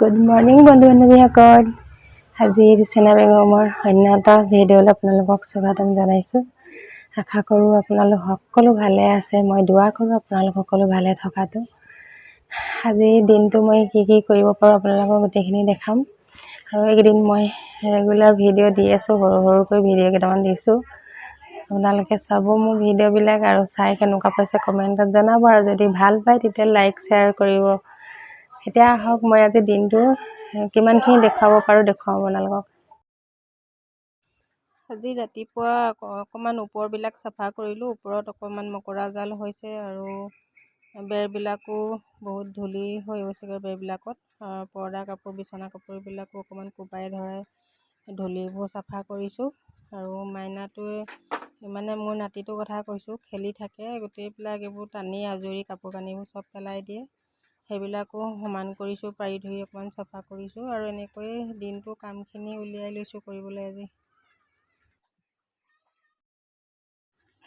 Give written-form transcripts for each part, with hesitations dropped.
Good morning বন্ধু বান্ধৱীসকল। আজি ৰুচনা বেগমৰ অন্য এটা ভিডিঅ'লৈ আপোনালোকক স্বাগতম জনাইছোঁ। আশা কৰোঁ আপোনালোক সকলো ভালে আছে। মই দোৱা কৰোঁ আপোনালোক সকলো ভালে থকাটো। আজি দিনটো মই কি কৰিব পাৰোঁ আপোনালোকক গোটেইখিনি দেখাম। আৰু এইকেইদিন মই ৰেগুলাৰ ভিডিঅ' দি আছোঁ, সৰুকৈ ভিডিঅ' কেইটামান দিছোঁ। আপোনালোকে চাব মোৰ ভিডিঅ'বিলাক আৰু চাই কেনেকুৱা পাইছে কমেণ্টত জনাব, আৰু যদি ভাল পায় তেতিয়া লাইক শ্বেয়াৰ কৰিব। এতিয়া আহক মই আজি দিনটো কিমানখিনি দেখুৱাব পাৰোঁ দেখুৱাম আপোনালোকক। আজি ৰাতিপুৱা অকণমান ওপৰবিলাক চাফা কৰিলোঁ। ওপৰত অকণমান মকৰা জাল হৈছে আৰু বেৰবিলাকো বহুত ধূলি হৈ গৈছেগৈ। বেৰবিলাকত পৰ্দা কাপোৰ, বিচনা কাপোৰবিলাকো অকণমান কোবাই ধৰাই ধূলিবোৰ চাফা কৰিছোঁ। আৰু মাইনাটোৱে মানে মোৰ নাতিটোৰ কথা কৈছোঁ, খেলি থাকে, গোটেইবিলাক এইবোৰ টানি আজৰি কাপোৰ কানিবোৰ চব পেলাই দিয়ে। সেইবিলাকো সমান কৰিছোঁ, পাৰি ধৰি অকণমান চাফা কৰিছোঁ। আৰু এনেকৈয়ে দিনটো কামখিনি উলিয়াই লৈছোঁ কৰিবলৈ। আজি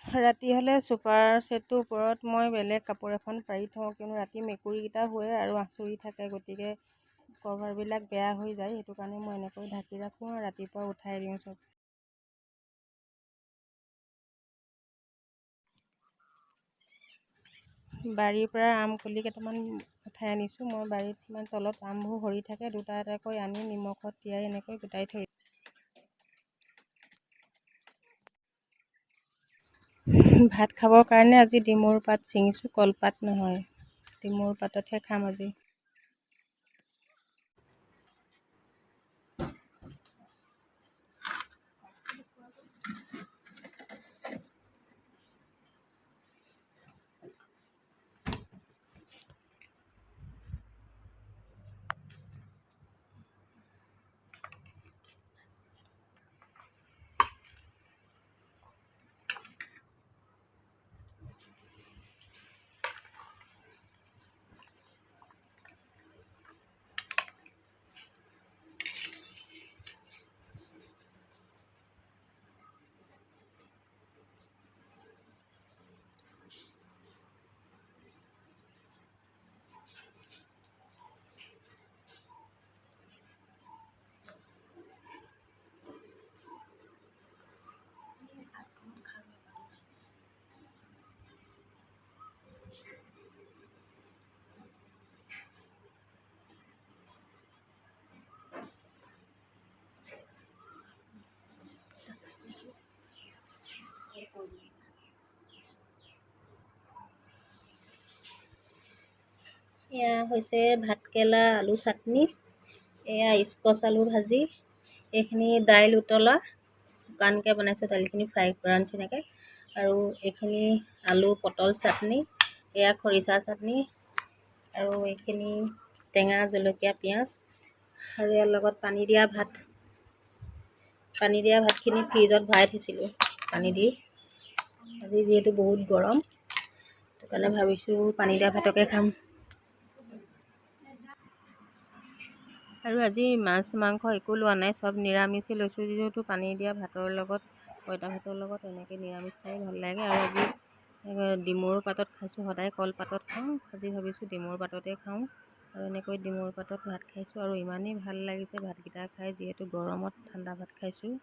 ৰাতি হ'লে ছুপাৰ ছেটটোৰ ওপৰত মই বেলেগ কাপোৰ এখন পাৰি থওঁ, কিয়নো ৰাতি মেকুৰীকেইটা শুৱে আৰু আঁচুৰি থাকে, গতিকে কভাৰবিলাক বেয়া হৈ যায়। সেইটো কাৰণে মই এনেকৈ ঢাকি ৰাখোঁ আৰু ৰাতিপুৱা উঠাই দিওঁ চব। বাৰীৰ পৰা আম কলি কেইটামান উঠাই আনিছোঁ। মই বাৰীত মানে তলত আমবোৰ সৰি থাকে, দুটা এটাকৈ আনি নিমখত তিয়াই এনেকৈ গোটাই থৈ। ভাত খাবৰ কাৰণে আজি ডিমুৰ পাত ছিঙিছোঁ, কলপাত নহয়, ডিমুৰ পাততহে খাম আজি। এয়া হৈছে ভাতকেৰেলা আলু চাটনি, এয়া স্কচ আলু ভাজি, এইখিনি দাইল উতলা শুকানকৈ বনাইছোঁ, দাইলখিনি ফ্ৰাই কৰা নিচিনাকৈ। আৰু এইখিনি আলু পটল চাটনি, এয়া খৰিচা চাটনি, আৰু এইখিনি টেঙা জলকীয়া পিঁয়াজ, আৰু ইয়াৰ লগত পানী দিয়া ভাত। পানী দিয়া ভাতখিনি ফ্ৰিজত ভৰাই থৈছিলোঁ পানী দি। আজি যিহেতু বহুত গৰম, সেইটো কাৰণে ভাবিছোঁ পানী দিয়া ভাতকে খাম। আৰু আজি মাছ মাংস একো লোৱা নাই, চব নিৰামিষেই লৈছোঁ, যিহেতু পানী দিয়া ভাতৰ লগত, পঁইতা ভাতৰ লগত এনেকৈ নিৰামিষ খাই ভাল লাগে। আৰু আজি ডিমুৰ পাতত খাইছোঁ, সদায় কলপাতত খাওঁ, আজি ভাবিছোঁ ডিমুৰ পাততে খাওঁ। আৰু এনেকৈ ডিমুৰ পাতত ভাত খাইছোঁ, আৰু ইমানেই ভাল লাগিছে ভাতকেইটা খাই, যিহেতু গৰমত ঠাণ্ডা ভাত খাইছোঁ।